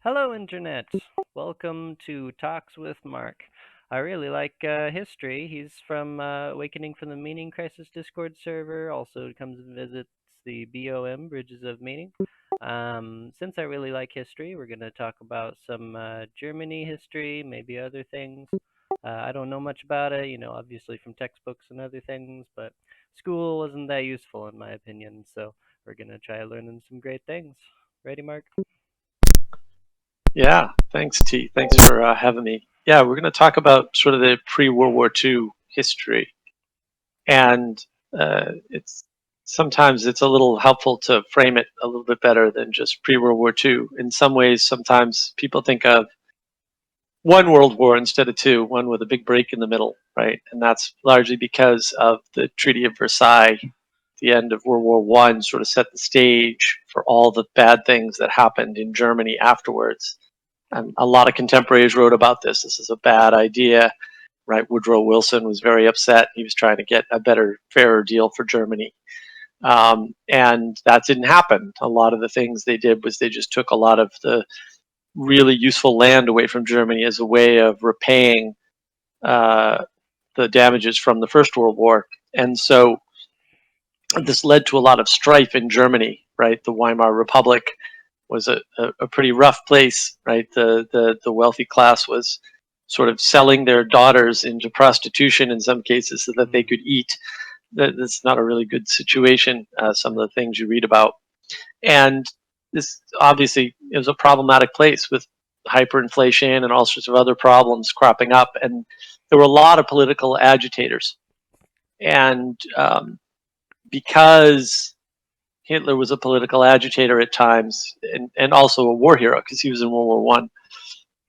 Hello, Internet. Welcome to Talks with Mark. I really like history. He's from Awakening from the Meaning Crisis Discord server. Also comes and visits the BOM Bridges of Meaning. Since I really like history, we're going to talk about some Germany history, maybe other things. I don't know much about it, obviously from textbooks and other things, but school wasn't that useful in my opinion. So we're going to try learning some great things. Ready, Mark? Yeah, thanks, T. Thanks for having me. Yeah, we're going to talk about sort of the pre-World War II history, and it's sometimes it's a little helpful to frame it a little bit better than just pre-World War II. In some ways, sometimes people think of one World War instead of two, one with a big break in the middle, right? And that's largely because of the Treaty of Versailles. The end of World War One sort of set the stage for all the bad things that happened in Germany afterwards. And a lot of contemporaries wrote about this. This is a bad idea, right? Woodrow Wilson was very upset. He was trying to get a better, fairer deal for Germany. And that didn't happen. A lot of the things they did was they just took a lot of the really useful land away from Germany as a way of repaying uh, the damages from the First World War. And so this led to a lot of strife in Germany, right? The Weimar Republic was a pretty rough place, right? The wealthy class was sort of selling their daughters into prostitution in some cases so that they Mm. could eat. That's not a really good situation. Some of the things you read about, and this obviously it was a problematic place with hyperinflation and all sorts of other problems cropping up, and there were a lot of political agitators, and because Hitler was a political agitator at times and also a war hero because he was in World War One.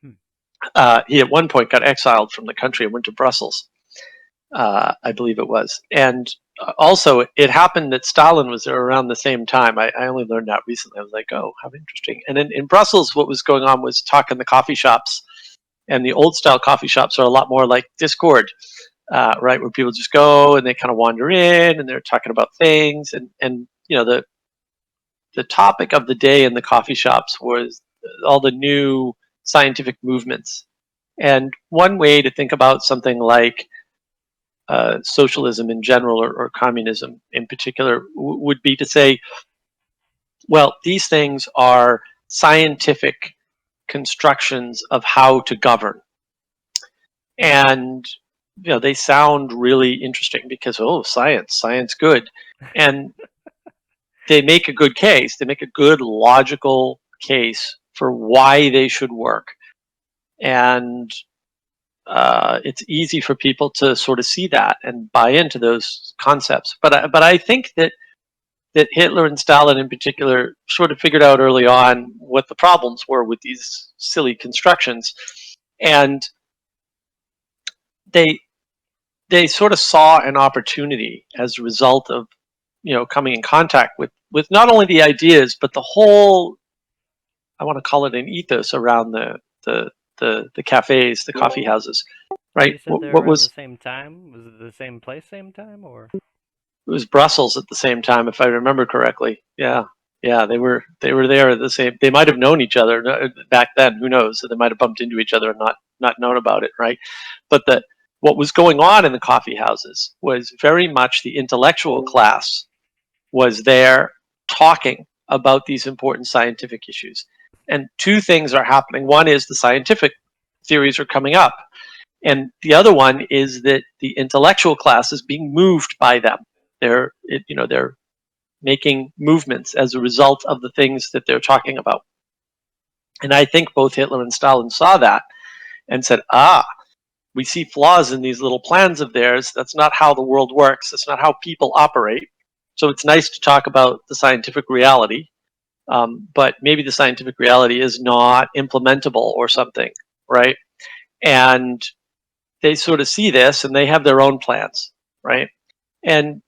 Hmm. He at one point got exiled from the country and went to Brussels, I believe it was. And also, it happened that Stalin was there around the same time. I only learned that recently. I was like, oh, how interesting. And in Brussels, what was going on was talk in the coffee shops. And the old style coffee shops are a lot more like Discord, right, where people just go and they kind of wander in and they're talking about things. And the topic of the day in the coffee shops was all the new scientific movements. And one way to think about something like socialism in general or communism in particular would be to say, well, these things are scientific constructions of how to govern. And they sound really interesting because, oh, science good. And they make a good case. They make a good logical case for why they should work. And it's easy for people to sort of see that and buy into those concepts. But I think that Hitler and Stalin in particular sort of figured out early on what the problems were with these silly constructions, and they they sort of saw an opportunity as a result of coming in contact with not only the ideas but the whole, I want to call it an ethos around the cafes, the coffee houses, right? You said What, they're what around the was same time? Was it the same place, same time, or? it was Brussels at the same time, if I remember correctly. Yeah, yeah, they were there at the same. They might have known each other back then. Who knows? So they might have bumped into each other and not known about it, right? But what was going on in the coffee houses was very much the intellectual class was there talking about these important scientific issues. And two things are happening. One is the scientific theories are coming up, and the other one is that the intellectual class is being moved by them. They're making movements as a result of the things that they're talking about. And I think both Hitler and Stalin saw that and said, we see flaws in these little plans of theirs. That's not how the world works. That's not how people operate. So it's nice to talk about the scientific reality, but maybe the scientific reality is not implementable or something, right? And they sort of see this and they have their own plans, right? And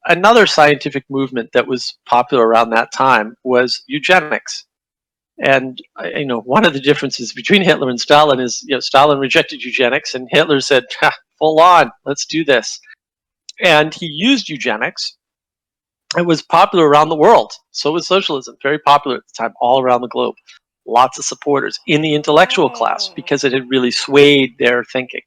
another scientific movement that was popular around that time was eugenics. And one of the differences between Hitler and Stalin is, Stalin rejected eugenics, and Hitler said, "Full on, let's do this." And he used eugenics. It was popular around the world. So was socialism, very popular at the time, all around the globe. lots of supporters in the intellectual class because it had really swayed their thinking,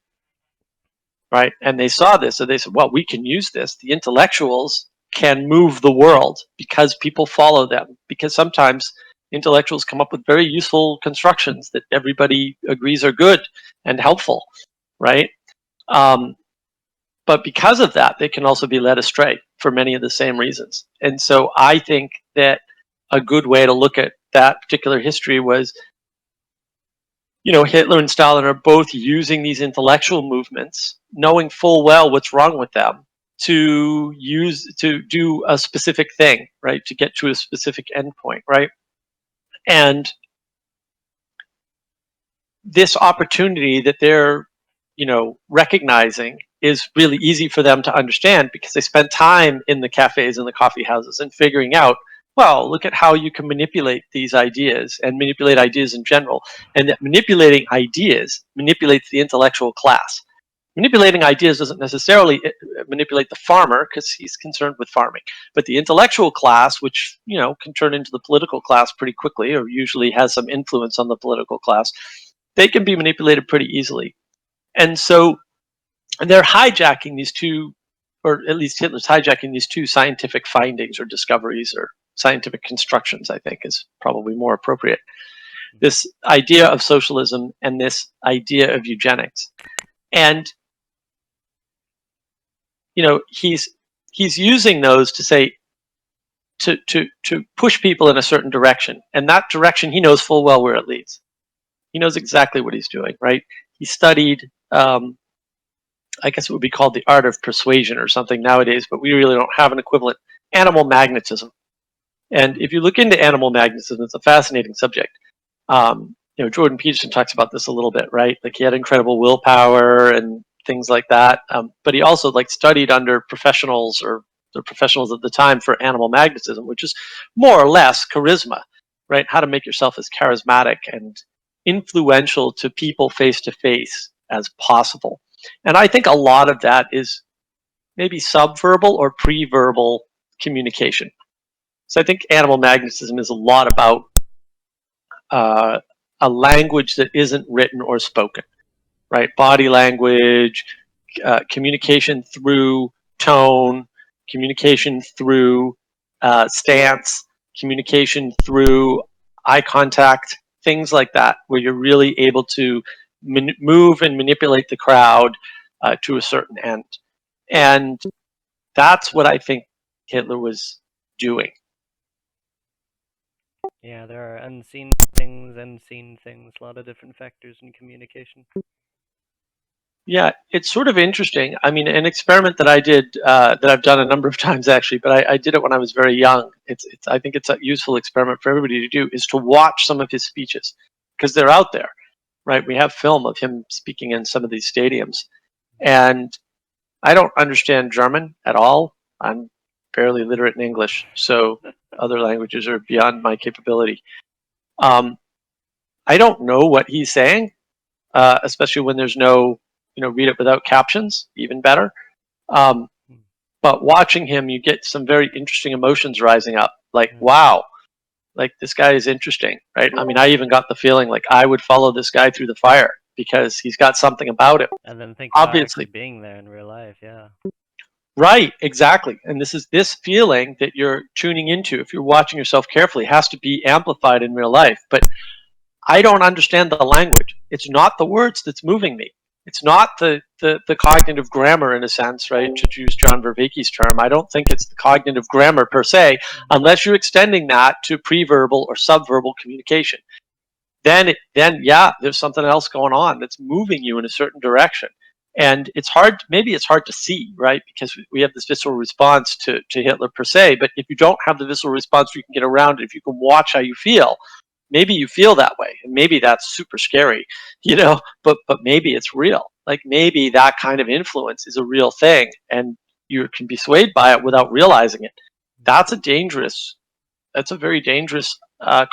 right? And they saw this, so they said, well, we can use this. The intellectuals can move the world because people follow them. Because sometimes intellectuals come up with very useful constructions that everybody agrees are good and helpful, right? Um, but because of that, they can also be led astray for many of the same reasons. And so I think that a good way to look at that particular history was, Hitler and Stalin are both using these intellectual movements, knowing full well what's wrong with them, to do a specific thing, right? To get to a specific endpoint, right? And this opportunity that they're, recognizing is really easy for them to understand because they spent time in the cafes and the coffee houses and figuring out, well, look at how you can manipulate these ideas and manipulate ideas in general, and that manipulating ideas manipulates the intellectual class. Manipulating ideas doesn't necessarily manipulate the farmer because he's concerned with farming, but the intellectual class, which can turn into the political class pretty quickly, or usually has some influence on the political class, they can be manipulated pretty easily. And so they're hijacking these two, or at least Hitler's hijacking these two scientific findings or discoveries or scientific constructions, I think is probably more appropriate. This idea of socialism and this idea of eugenics. And he's using those to say to push people in a certain direction, and that direction he knows full well where it leads. He knows exactly what he's doing, right? He studied, I guess it would be called the art of persuasion or something nowadays, but we really don't have an equivalent. Animal magnetism. And if you look into animal magnetism, it's a fascinating subject. Jordan Peterson talks about this a little bit, right? Like he had incredible willpower and things like that. But he also studied under professionals, or the professionals at the time, for animal magnetism, which is more or less charisma, right? How to make yourself as charismatic and influential to people face to face as possible. And I think a lot of that is maybe subverbal or pre-verbal communication. So I think animal magnetism is a lot about a language that isn't written or spoken, right? Body language, communication through tone, communication through stance, communication through eye contact, things like that, where you're really able to move and manipulate the crowd to a certain end. And that's what I think Hitler was doing. Yeah, there are unseen things and seen things, a lot of different factors in communication. Yeah, it's sort of interesting. I mean, an experiment that I did, that I've done a number of times actually, but I did it when I was very young. I think it's a useful experiment for everybody to do, is to watch some of his speeches because they're out there, right? We have film of him speaking in some of these stadiums, and I don't understand German at all. I'm barely literate in English, so other languages are beyond my capability. I don't know what he's saying, especially when there's no, read it without captions, even better. Um, but watching him, you get some very interesting emotions rising up. Like, wow, like this guy is interesting, right? I mean, I even got the feeling like I would follow this guy through the fire because he's got something about him. And then think about actually Obviously, being there in real life, yeah. right, exactly. And this feeling that you're tuning into, if you're watching yourself carefully, has to be amplified in real life. But I don't understand the language. It's not the words that's moving me. It's not the cognitive grammar, in a sense, right? To use John Vervaeke's term, I don't think it's the cognitive grammar per se, unless you're extending that to pre-verbal or subverbal communication. Then yeah, there's something else going on that's moving you in a certain direction. And it's hard, maybe it's hard to see, right? Because we have this visceral response to Hitler per se, but if you don't have the visceral response, you can get around it. If you can watch how you feel, maybe you feel that way, and maybe that's super scary, but maybe it's real. Like maybe that kind of influence is a real thing, and you can be swayed by it without realizing it. That's a very dangerous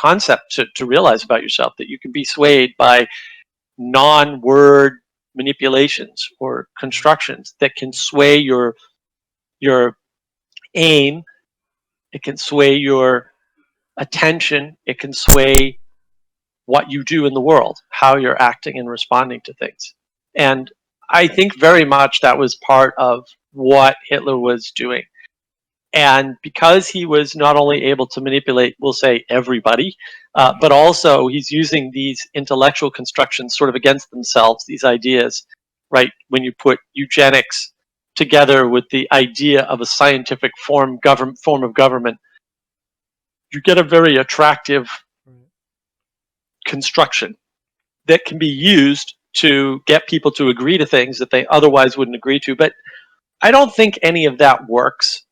concept to realize about yourself, that you can be swayed by non-word manipulations or constructions that can sway your aim. It can sway your attention. It can sway what you do in the world, how you're acting and responding to things. And I think very much that was part of what Hitler was doing. And because he was not only able to manipulate, we'll say, everybody, but also he's using these intellectual constructions sort of against themselves, these ideas, right? When you put eugenics together with the idea of a scientific form of government, you get a very attractive construction that can be used to get people to agree to things that they otherwise wouldn't agree to. But I don't think any of that works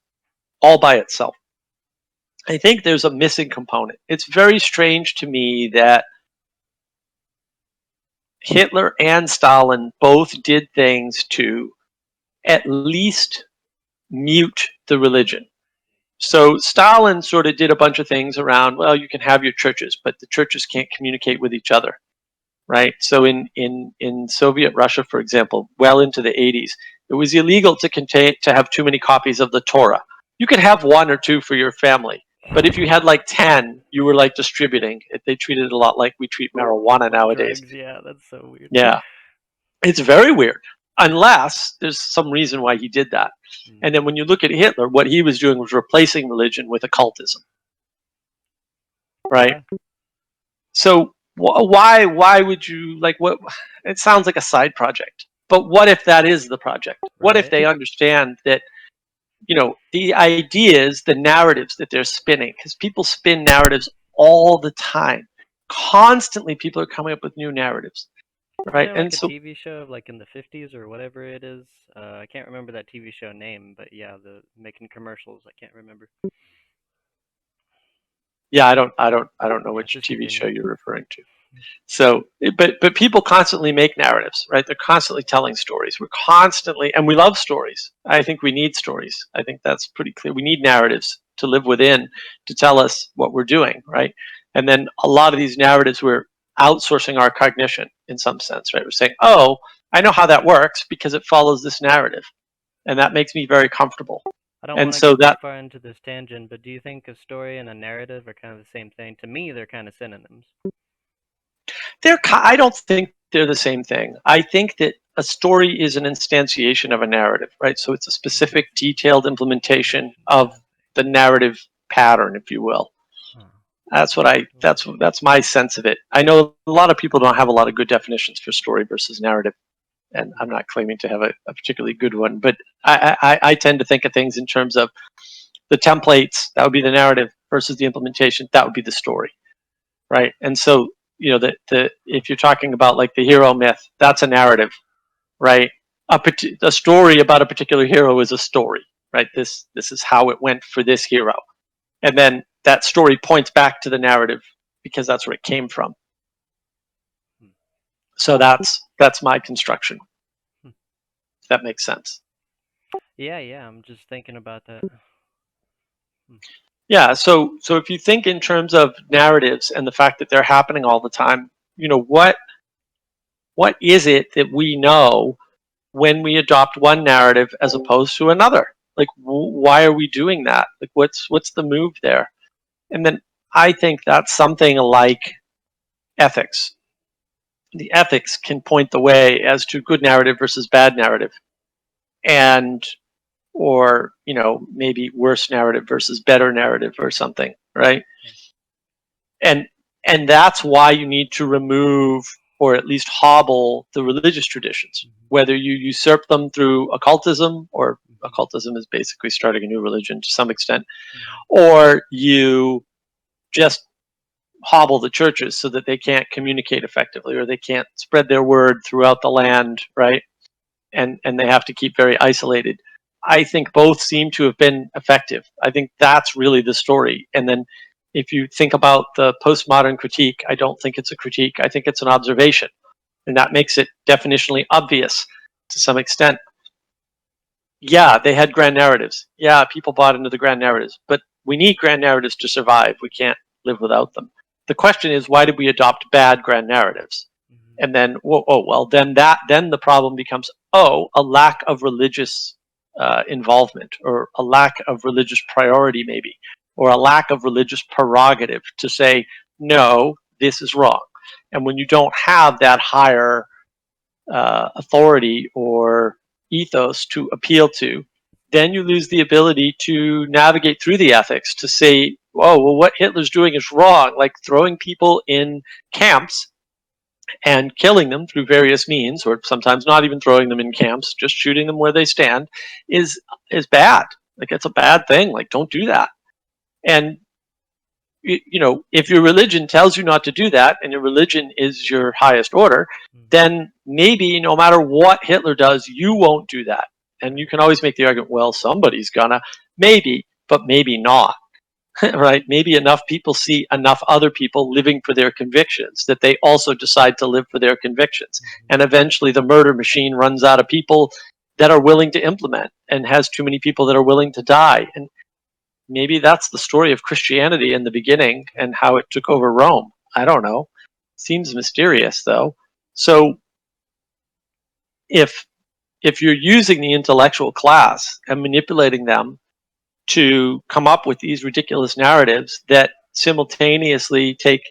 all by itself. I think there's a missing component. It's very strange to me that Hitler and Stalin both did things to at least mute the religion. So Stalin sort of did a bunch of things around, well, you can have your churches, but the churches can't communicate with each other, right? So in Soviet Russia, for example, well into the 80s, it was illegal to have too many copies of the Torah. You could have one or two for your family, but if you had like 10, you were like distributing. They treated it a lot like we treat marijuana Like nowadays. drugs, yeah, that's so weird. Yeah, it's very weird, unless there's some reason why he did that. And then when you look at Hitler, what he was doing was replacing religion with occultism, right? Yeah, So why would you like what? It sounds like a side project, but what if that is the project? What if right. they understand that the ideas, the narratives that they're spinning, because people spin narratives all the time, constantly. People are coming up with new narratives, Wasn't right? there And like a so TV show like in the 50s or whatever it is? I can't remember that TV show name, but yeah, the making commercials, I can't remember. yeah, I don't know Yeah, which just you TV didn't show know. you're referring to. So, but people constantly make narratives, right? They're constantly telling stories. We're constantly, and we love stories. I think we need stories. I think that's pretty clear. We need narratives to live within to tell us what we're doing, right? And then a lot of these narratives, we're outsourcing our cognition in some sense, right? We're saying, oh, I know how that works because it follows this narrative, and that makes me very comfortable. I don't And want to so get too that far into this tangent, but do you think a story and a narrative are kind of the same thing? To me, they're kind of synonyms. I don't think they're the same thing. I think that a story is an instantiation of a narrative, right? So it's a specific, detailed implementation of the narrative pattern, if you will. Huh. That's what I. That's my sense of it. I know a lot of people don't have a lot of good definitions for story versus narrative, and I'm not claiming to have a particularly good one. But I tend to think of things in terms of the templates. That would be the narrative versus the implementation. That would be the story, right? And so the if you're talking about like the hero myth, that's a narrative, right? A story about a particular hero is a story, right? This is how it went for this hero, and then that story points back to the narrative because that's where it came from. Hmm. So that's my construction. Hmm. If that makes sense. Yeah, yeah, I'm just thinking about that. Hmm. Yeah. So if you think in terms of narratives and the fact that they're happening all the time, what is it that we know when we adopt one narrative as opposed to another? Like, why are we doing that? Like, what's the move there? And then I think that's something like ethics. The ethics can point the way as to good narrative versus bad narrative, and or maybe worse narrative versus better narrative or something, right? And and that's why you need to remove or at least hobble the religious traditions, Mm-hmm. whether you usurp them through occultism, or Mm-hmm. occultism is basically starting a new religion to some extent, Mm-hmm. or you just hobble the churches so that they can't communicate effectively or they can't spread their word throughout the land, right? And they have to keep very isolated. I think both seem to have been effective. I think that's really the story. And then if you think about the postmodern critique, I don't think it's a critique. I think it's an observation. And that makes it definitionally obvious to some extent. Yeah, they had grand narratives. Yeah, people bought into the grand narratives. But we need grand narratives to survive. We can't live without them. The question is, why did we adopt bad grand narratives? Mm-hmm. And then well, then the problem becomes, a lack of religious involvement, or a lack of religious priority, maybe, or a lack of religious prerogative to say no, this is wrong. And when you don't have that higher authority or ethos to appeal to, then you lose the ability to navigate through the ethics to say, oh, well, what Hitler's doing is wrong, like throwing people in camps and killing them through various means, or sometimes not even throwing them in camps, just shooting them where they stand, is bad. Like it's a bad thing. Like don't do that. And if your religion tells you not to do that, and your religion is your highest order, then maybe no matter what Hitler does, you won't do that. And you can always make the argument, well, somebody's gonna, maybe, but maybe not. Right? Maybe enough people see enough other people living for their convictions that they also decide to live for their convictions. And eventually the murder machine runs out of people that are willing to implement and has too many people that are willing to die. And maybe that's the story of Christianity in the beginning and how it took over Rome. I don't know. Seems mysterious though. So if you're using the intellectual class and manipulating them to come up with these ridiculous narratives that simultaneously take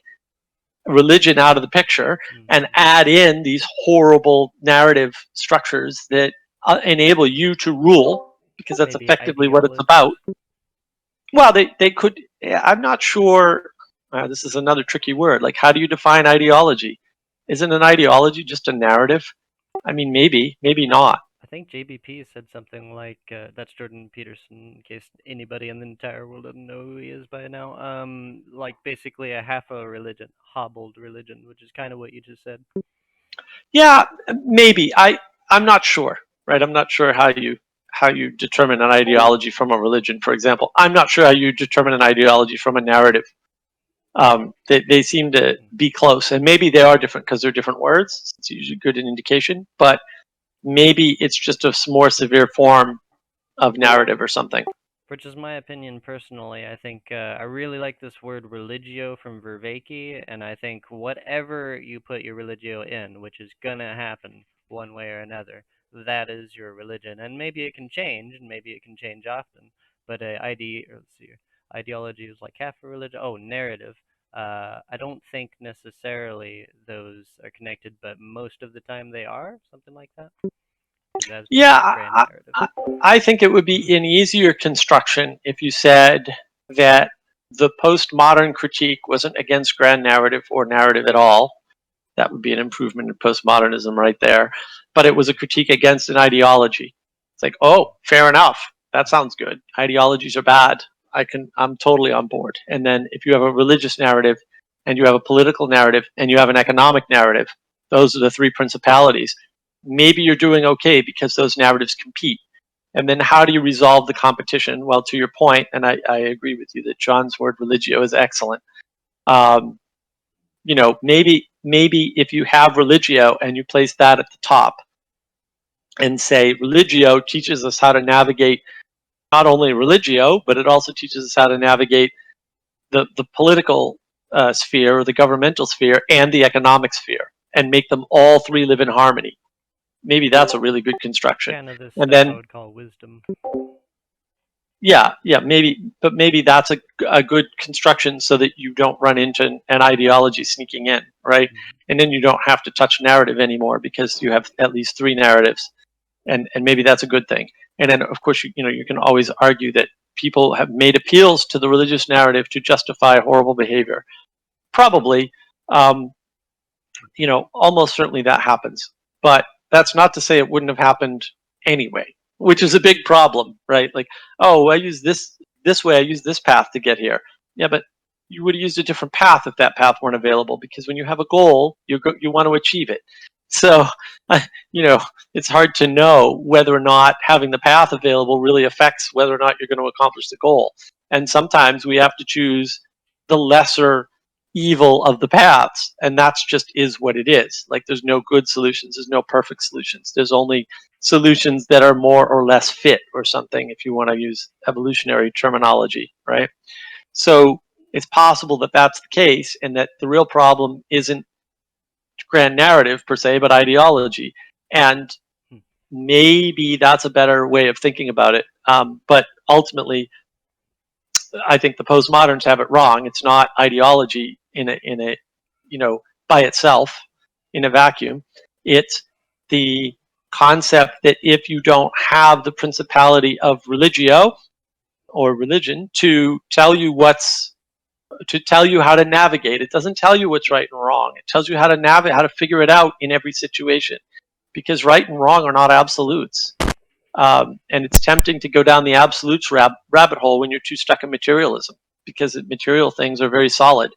religion out of the picture and add in these horrible narrative structures that enable you to rule, because that's Maybe effectively what it's ideologies. about. Well, they could. I'm not sure. This is another tricky word. Like, how do you define ideology? Isn't an ideology just a narrative? I mean, maybe, maybe not. I think JBP said something like that's Jordan Peterson, in case anybody in the entire world doesn't know who he is by now. Like basically a half a religion, hobbled religion, which is kind of what you just said. Yeah, maybe. I'm not sure. Right? I'm not sure how you determine an ideology from a religion. For example, I'm not sure how you determine an ideology from a narrative. They seem to be close, and maybe they are different because they're different words. It's usually a good indication, but maybe it's just a more severe form of narrative or something. Which is my opinion personally. I think I really like this word religio from Vervaeke, and I think whatever you put your religio in, which is gonna happen one way or another, that is your religion. And maybe it can change, and maybe it can change often. But let's see, ideology is like half a religion. Oh, narrative. I don't think necessarily those are connected, but most of the time they are, something like that. Because as we Yeah, said, grand narrative. I think it would be an easier construction if you said that the postmodern critique wasn't against grand narrative or narrative at all. That would be an improvement in postmodernism right there. But it was a critique against an ideology. It's like, oh, fair enough. That sounds good. Ideologies are bad. I'm totally on board. And then if you have a religious narrative and you have a political narrative and you have an economic narrative, those are the three principalities. Maybe you're doing okay because those narratives compete. And then how do you resolve the competition? Well, to your point, and I agree with you that John's word religio is excellent. Um, maybe if you have religio and you place that at the top and say religio teaches us how to navigate not only religio, but it also teaches us how to navigate the political sphere or the governmental sphere and the economic sphere and make them all three live in harmony. Maybe that's a really good construction. Kind of this And stuff I then would call wisdom. yeah, maybe that's a good construction so that you don't run into an ideology sneaking in, right? And then you don't have to touch narrative anymore because you have at least three narratives, and maybe that's a good thing. And then of course you can always argue that people have made appeals to the religious narrative to justify horrible behavior. Probably, um, almost certainly that happens, but that's not to say it wouldn't have happened anyway, which is a big problem, right? Like, oh, I use this way, I use this path to get here. Yeah, but you would have used a different path if that path weren't available, because when you have a goal, you want to achieve it. So, it's hard to know whether or not having the path available really affects whether or not you're going to accomplish the goal. And sometimes we have to choose the lesser evil of the paths, and that's just is what it is. Like there's no good solutions, there's no perfect solutions, there's only solutions that are more or less fit or something, if you want to use evolutionary terminology, right? So it's possible that that's the case, and that the real problem isn't grand narrative per se, but ideology. And maybe that's a better way of thinking about it. But ultimately, I think the postmoderns have it wrong. It's not ideology in a by itself in a vacuum. It's the concept that if you don't have the principality of religio or religion to tell you how to navigate, it doesn't tell you what's right and wrong. It tells you how to navigate, how to figure it out in every situation, because right and wrong are not absolutes. And it's tempting to go down the absolutes rabbit hole when you're too stuck in materialism, because material things are very solid.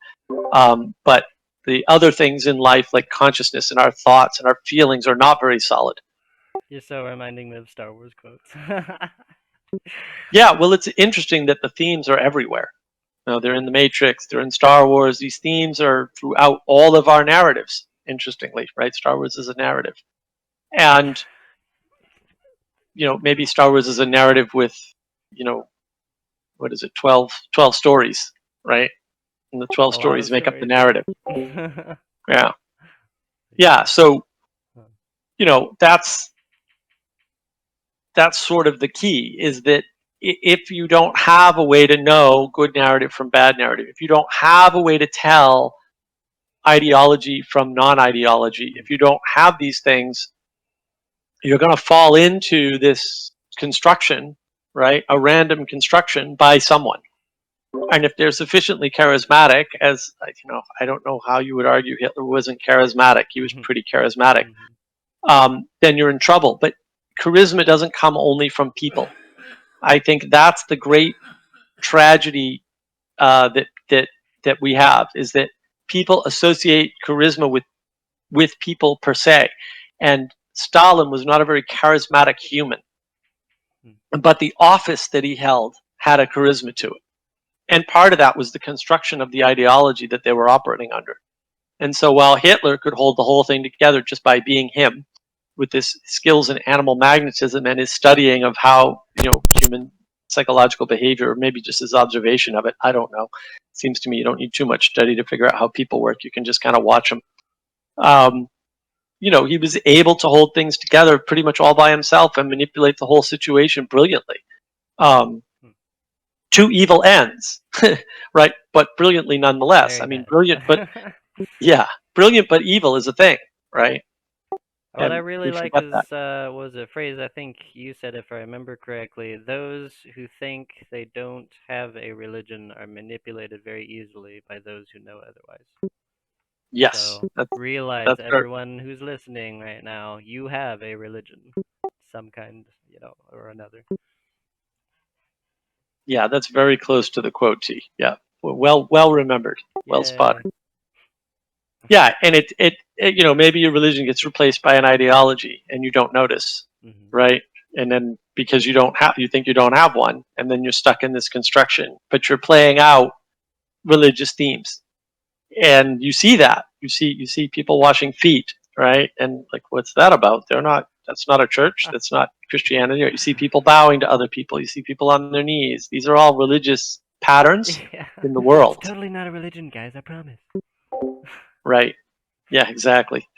But the other things in life, like consciousness and our thoughts and our feelings, are not very solid. You're so reminding me of Star Wars quotes. Yeah, well, it's interesting that the themes are everywhere. They're in the Matrix, they're in Star Wars. These themes are throughout all of our narratives, interestingly, right? Star Wars is a narrative. And, maybe Star Wars is a narrative with, what is it, 12 stories, right? And the 12 A lot stories of make up the stories, narrative. yeah. Yeah. Yeah. So, that's sort of the key, is that if you don't have a way to know good narrative from bad narrative, if you don't have a way to tell ideology from non-ideology, if you don't have these things, you're going to fall into this construction, right? A random construction by someone. And if they're sufficiently charismatic, as I don't know how you would argue Hitler wasn't charismatic. He was pretty charismatic. Then you're in trouble. But charisma doesn't come only from people. I think that's the great tragedy that we have, is that people associate charisma with people per se, and Stalin was not a very charismatic human, but the office that he held had a charisma to it, and part of that was the construction of the ideology that they were operating under. And so while Hitler could hold the whole thing together just by being him, with his skills in animal magnetism and his studying of how human psychological behavior, or maybe just his observation of it, I don't know. It seems to me you don't need too much study to figure out how people work. You can just kind of watch them. He was able to hold things together pretty much all by himself and manipulate the whole situation brilliantly, to evil ends, right? But brilliantly nonetheless. Very I mean, bad. brilliant but evil is a thing, right? What I And really we like forget is that. was a phrase I think you said, if I remember correctly. Those who think they don't have a religion are manipulated very easily by those who know otherwise. Yes, So realize, that's very, everyone who's listening right now, you have a religion, some kind, or another. yeah, that's very close to the quote T. Yeah, well remembered, well Yay. spotted. Yeah, and maybe your religion gets replaced by an ideology and you don't notice, Hmm. right? And then because you think you don't have one, and then you're stuck in this construction, but you're playing out religious themes, and you see that you see people washing feet, right? And like, what's that about? That's not a church. That's not Christianity. Or you see people bowing to other people. You see people on their knees. These are all religious patterns Yeah. in the It's world, totally not a religion, guys, I promise. right? Yeah, exactly.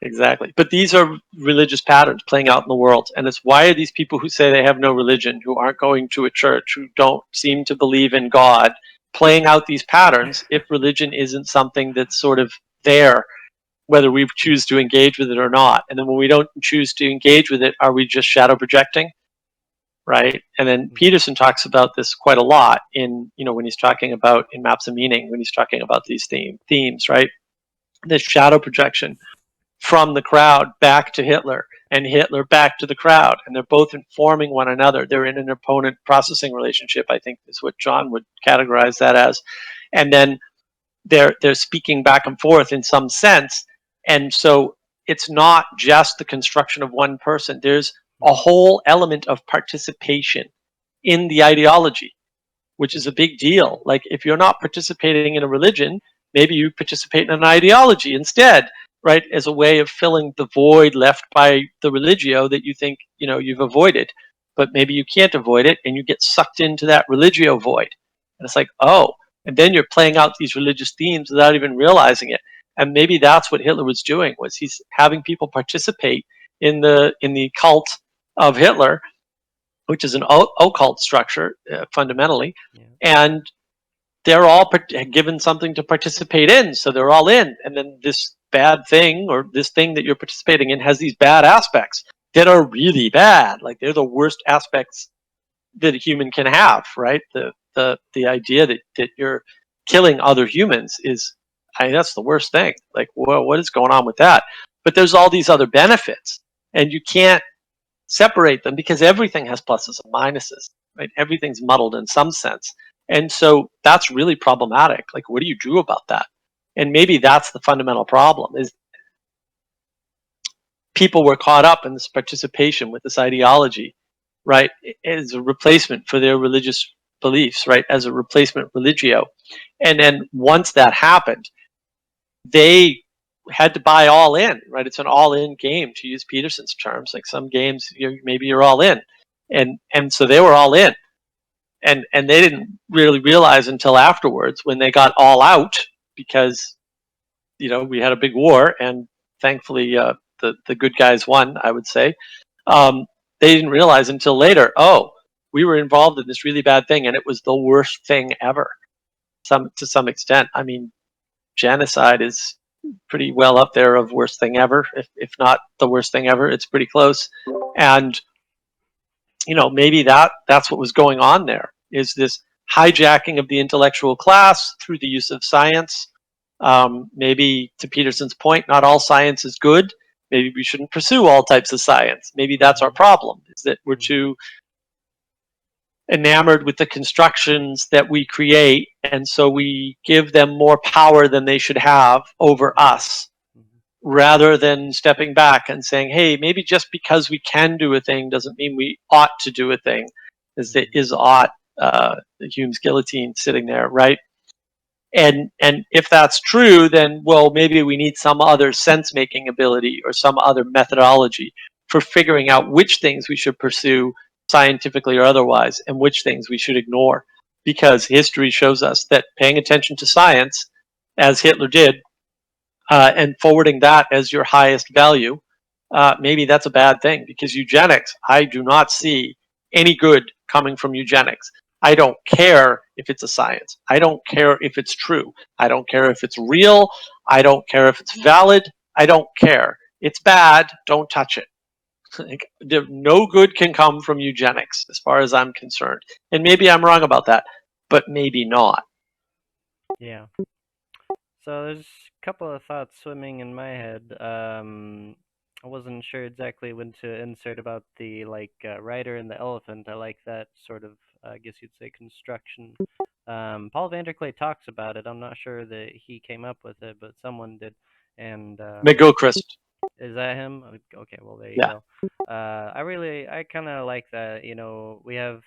Exactly. But these are religious patterns playing out in the world. And it's, why are these people who say they have no religion, who aren't going to a church, who don't seem to believe in God, playing out these patterns if religion isn't something that's sort of there, whether we choose to engage with it or not? And then when we don't choose to engage with it, are we just shadow projecting? Right. And then Peterson talks about this quite a lot in, when he's talking about in Maps of Meaning, when he's talking about these themes, right? This shadow projection from the crowd back to Hitler, and Hitler back to the crowd, and they're both informing one another. They're in an opponent processing relationship, I think is what John would categorize that as. And then they're speaking back and forth in some sense. And so it's not just the construction of one person. There's a whole element of participation in the ideology, which is a big deal. Like, if you're not participating in a religion, maybe you participate in an ideology instead, right? As a way of filling the void left by the religio that you think, you've avoided. But maybe you can't avoid it, and you get sucked into that religio void. And it's like, oh, and then you're playing out these religious themes without even realizing it. And maybe that's what Hitler was doing, was he's having people participate in the cult of Hitler, which is an occult structure, fundamentally, Yeah. and they're all given something to participate in, so they're all in. And then this bad thing, or this thing that you're participating in has these bad aspects that are really bad. Like they're the worst aspects that a human can have, right? The idea that you're killing other humans is, that's the worst thing. Like, whoa, what is going on with that? But there's all these other benefits, and you can't separate them because everything has pluses and minuses, right? Everything's muddled in some sense, and so that's really problematic. Like, what do you do about that? And maybe that's the fundamental problem: is people were caught up in this participation with this ideology, right, as a replacement for their religious beliefs, right, as a replacement religio. And then once that happened, they had to buy all in, right? It's an all in game, to use Peterson's terms. Like some games, maybe you're all in, and so they were all in, and they didn't really realize until afterwards when they got all out, because we had a big war, and thankfully the good guys won, I would say. um, they didn't realize until later, oh, we were involved in this really bad thing, and it was the worst thing ever. To some extent, I mean, genocide is pretty well up there of worst thing ever, if not the worst thing ever. It's pretty close. And maybe that's what was going on there, is this hijacking of the intellectual class through the use of science. Maybe, to Peterson's point, not all science is good. Maybe we shouldn't pursue all types of science. Maybe that's our Mm-hmm. problem, is that we're Mm-hmm. too enamored with the constructions that we create, and so we give them more power than they should have over us, Mm-hmm. rather than stepping back and saying, hey, maybe just because we can do a thing doesn't mean we ought to do a thing. Is the Mm-hmm. is ought, the Hume's guillotine sitting there, right? And if that's true, then, well, maybe we need some other sense making ability or some other methodology for figuring out which things we should pursue scientifically or otherwise, and which things we should ignore, because history shows us that paying attention to science, as Hitler did, and forwarding that as your highest value, maybe that's a bad thing, because eugenics, I do not see any good coming from eugenics. I don't care if it's a science. I don't care if it's true. I don't care if it's real. I don't care if it's valid. I don't care. It's bad. Don't touch it. Like, no good can come from eugenics, as far as I'm concerned. And maybe I'm wrong about that, but maybe not. Yeah. So there's a couple of thoughts swimming in my head. I wasn't sure exactly when to insert about the rider and the elephant. I like that sort of, I guess you'd say, construction. Paul Vanderklay talks about it. I'm not sure that he came up with it, but someone did. And McGilchrist. is that him? Okay, well there you Yeah. go. I kind of like that. We have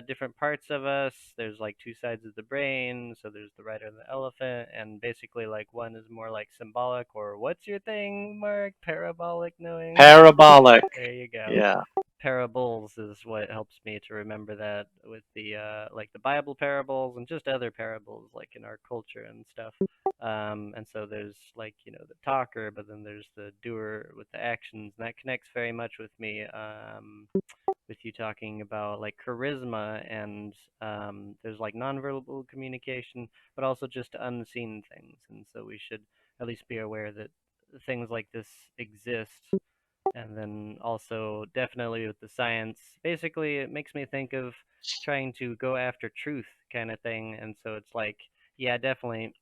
different parts of us. There's like two sides of the brain. So there's the rider and the elephant, and basically like one is more like symbolic, or what's your thing, Mark? Parabolic knowing. Parabolic. There you go. Yeah. Parables is what helps me to remember that, with the like the Bible parables and just other parables like in our culture and stuff. And so there's like, the talker, but then there's the doer with the actions, and that connects very much with me. With you talking about like charisma, and there's like nonverbal communication, but also just unseen things, and so we should at least be aware that things like this exist. And then also definitely with the science, basically it makes me think of trying to go after truth kind of thing. And so it's like, yeah, definitely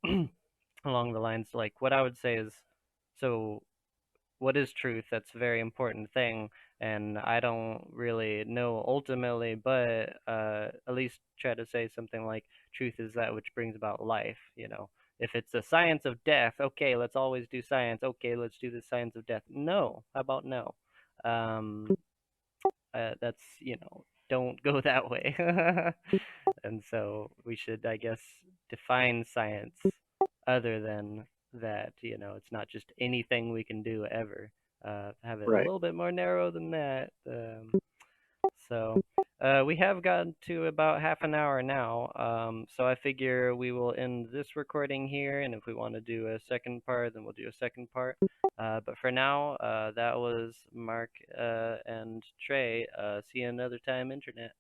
along the lines, like what I would say is, so what is truth? That's a very important thing, and I don't really know ultimately, but at least try to say something like truth is that which brings about life. If it's a science of death, okay, let's always do science. Okay, let's do the science of death. No, how about no? Um, that's don't go that way. And so we should, I guess, define science other than that. It's not just anything we can do ever. Have it a Right. little bit more narrow than that. So we have gotten to about half an hour now. So I figure we will end this recording here, and if we want to do a second part, then we'll do a second part. But for now, that was Mark and Trey. See you another time, Internet.